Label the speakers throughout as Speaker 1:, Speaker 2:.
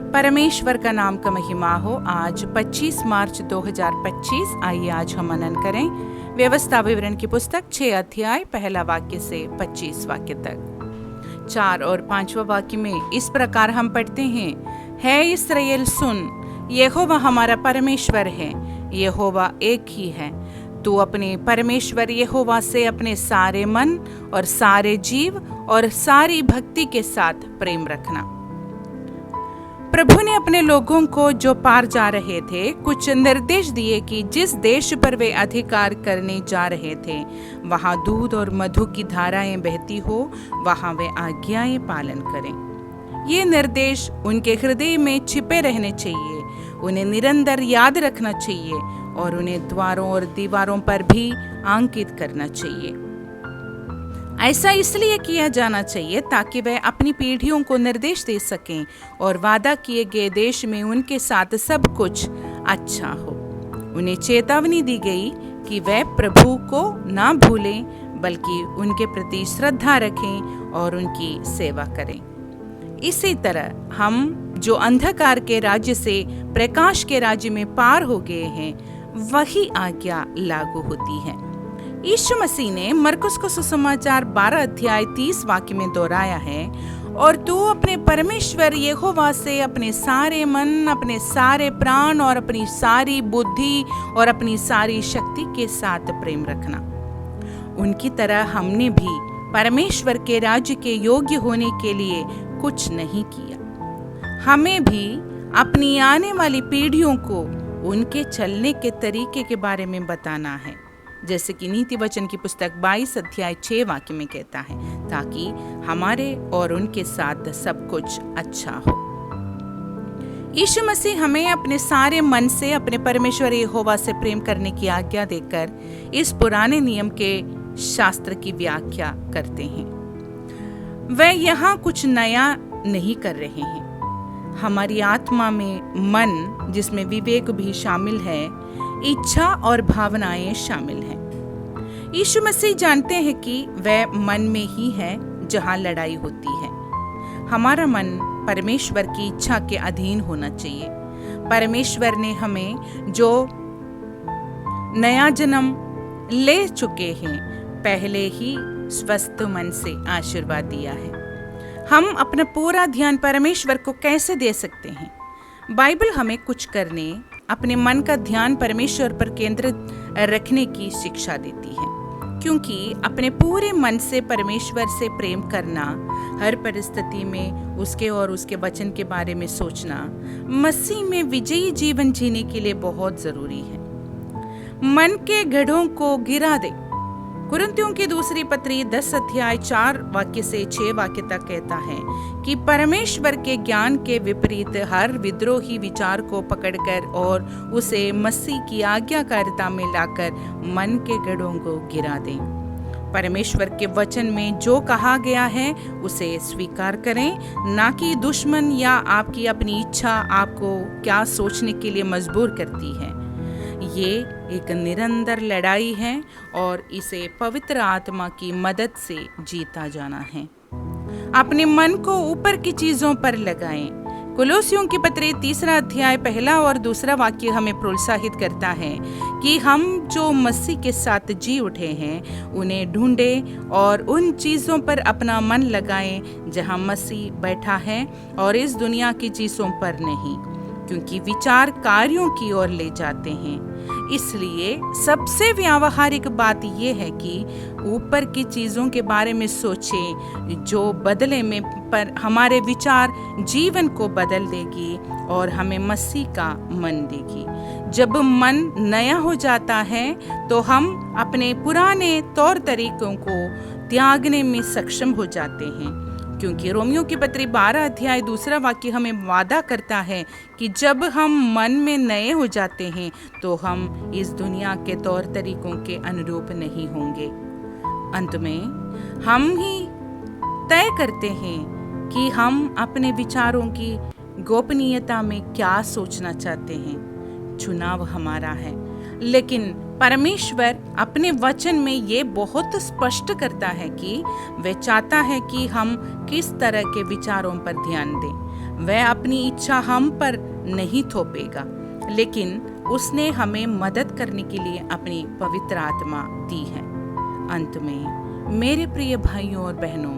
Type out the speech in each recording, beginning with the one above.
Speaker 1: परमेश्वर का नाम का महिमा हो। आज 25 मार्च 2025। आइए आज हम मनन करें व्यवस्था विवरण की पुस्तक 6 अध्याय 1 वाक्य से 25 वाक्य तक। 4 और 5वां वाक्य में इस प्रकार हम पढ़ते हैं, है इस्राएल सुन, यहोवा हमारा परमेश्वर है, यहोवा एक ही है। तू अपने परमेश्वर यहोवा से अपने सारे मन और सारे जीव और सारी भक्ति के साथ प्रेम रखना। प्रभु ने अपने लोगों को जो पार जा रहे थे कुछ निर्देश दिए कि जिस देश पर वे अधिकार करने जा रहे थे वहां दूध और मधु की धाराएं बहती हो, वहां वे आज्ञाएं पालन करें। ये निर्देश उनके हृदय में छिपे रहने चाहिए, उन्हें निरंतर याद रखना चाहिए और उन्हें द्वारों और दीवारों पर भी अंकित करना चाहिए। ऐसा इसलिए किया जाना चाहिए ताकि वे अपनी पीढ़ियों को निर्देश दे सकें और वादा किए गए देश में उनके साथ सब कुछ अच्छा हो। उन्हें चेतावनी दी गई कि वे प्रभु को ना भूलें बल्कि उनके प्रति श्रद्धा रखें और उनकी सेवा करें। इसी तरह हम जो अंधकार के राज्य से प्रकाश के राज्य में पार हो गए हैं, वही आज्ञा लागू होती है। यीशु मसीह ने मरकुस को सुसमाचार 12 अध्याय 30 वाक्य में दोहराया है, और तू अपने परमेश्वर यहोवा से अपने सारे मन, अपने सारे प्राण और अपनी सारी बुद्धि और अपनी सारी शक्ति के साथ प्रेम रखना। उनकी तरह हमने भी परमेश्वर के राज्य के योग्य होने के लिए कुछ नहीं किया। हमें भी अपनी आने वाली पीढ़ियों को उनके चलने के तरीके के बारे में बताना है, जैसे कि नीति वचन की पुस्तक 22 अध्याय 6 वाक्य में कहता है, ताकि हमारे और उनके साथ सब कुछ अच्छा हो। यीशु मसीह हमें अपने सारे मन से अपने परमेश्वर यहोवा से प्रेम करने की आज्ञा देकर इस पुराने नियम के शास्त्र की व्याख्या करते हैं। वह यहाँ कुछ नया नहीं कर रहे हैं। हमारी आत्मा में मन, जिसमें विवेक भी शामिल है, इच्छा और भावनाएं शामिल हैं। यीशु मसीह जानते हैं कि वह मन में ही है जहां लड़ाई होती है। हमारा मन परमेश्वर की इच्छा के अधीन होना चाहिए। परमेश्वर ने हमें जो नया जन्म ले चुके हैं, पहले ही स्वस्थ मन से आशीर्वाद दिया है। हम अपना पूरा ध्यान परमेश्वर को कैसे दे सकते हैं? बाइबल हमें कुछ करने, अपने मन का ध्यान परमेश्वर पर केंद्रित रखने की शिक्षा देती है, क्योंकि अपने पूरे मन से परमेश्वर से प्रेम करना, हर परिस्थिति में उसके और उसके वचन के बारे में सोचना, मसीह में विजयी जीवन जीने के लिए बहुत जरूरी है। मन के गढ़ों को गिरा दे। कुरिन्थियों की दूसरी पत्री 10 अध्याय 4 वाक्य से 6 वाक्य तक कहता है कि परमेश्वर के ज्ञान के विपरीत हर विद्रोही विचार को पकड़कर और उसे मसीह की आज्ञाकारिता में लाकर मन के गढ़ों को गिरा दें। परमेश्वर के वचन में जो कहा गया है उसे स्वीकार करें, ना कि दुश्मन या आपकी अपनी इच्छा आपको क्या सोचने के लिए मजबूर करती है। ये एक निरंतर लड़ाई है और इसे पवित्र आत्मा की मदद से जीता जाना है। अपने मन को ऊपर की चीजों पर लगाएं। कुलोसियों की पत्री 3 अध्याय 1 और 2 वाक्य हमें प्रोत्साहित करता है कि हम जो मसीह के साथ जी उठे हैं उन्हें ढूंढें और उन चीजों पर अपना मन लगाएं जहां मसीह बैठा है, और इस दुनिया की चीजों पर नहीं, क्योंकि विचार कार्यों की ओर ले जाते हैं। इसलिए सबसे व्यावहारिक बात यह है कि ऊपर की चीजों के बारे में सोचें, जो बदले में पर हमारे विचार जीवन को बदल देगी और हमें मसीह का मन देगी। जब मन नया हो जाता है तो हम अपने पुराने तौर तरीकों को त्यागने में सक्षम हो जाते हैं, क्योंकि रोमियो की पत्री 12 अध्याय 2 वाक्य हमें वादा करता है कि जब हम मन में नए हो जाते हैं तो हम इस दुनिया के तौर तरीकों के अनुरूप नहीं होंगे। अंत में हम ही तय करते हैं कि हम अपने विचारों की गोपनीयता में क्या सोचना चाहते हैं। चुनाव हमारा है, लेकिन परमेश्वर अपने वचन में ये बहुत स्पष्ट करता है कि वह चाहता है कि हम किस तरह के विचारों पर ध्यान दें। वह अपनी इच्छा हम पर नहीं थोपेगा, लेकिन उसने हमें मदद करने के लिए अपनी पवित्र आत्मा दी है। अंत में मेरे प्रिय भाइयों और बहनों,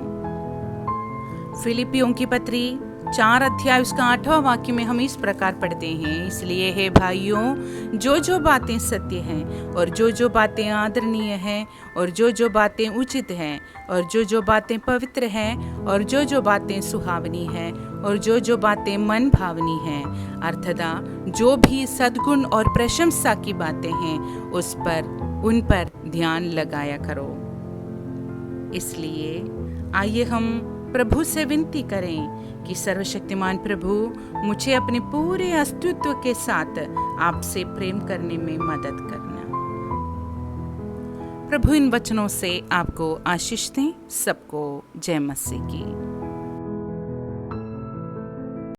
Speaker 1: फिलिपियों की पत्री 4 अध्याय उसका 8वां वाक्य में हम इस प्रकार पढ़ते हैं, इसलिए हे भाइयों, जो बातें सत्य हैं और जो बातें आदरणीय हैं और जो बातें उचित हैं और जो बातें पवित्र हैं और जो बातें सुहावनी हैं और जो बातें मन भावनी हैं, अर्थात जो भी सद्गुण और प्रशंसा की बातें हैं, उन पर ध्यान लगाया करो। इसलिए आइए हम प्रभु से विनती करें कि सर्वशक्तिमान प्रभु मुझे अपने पूरे अस्तित्व के साथ आपसे प्रेम करने में मदद करना। प्रभु इन वचनों से आपको आशीष दें। सबको जय मसीह की।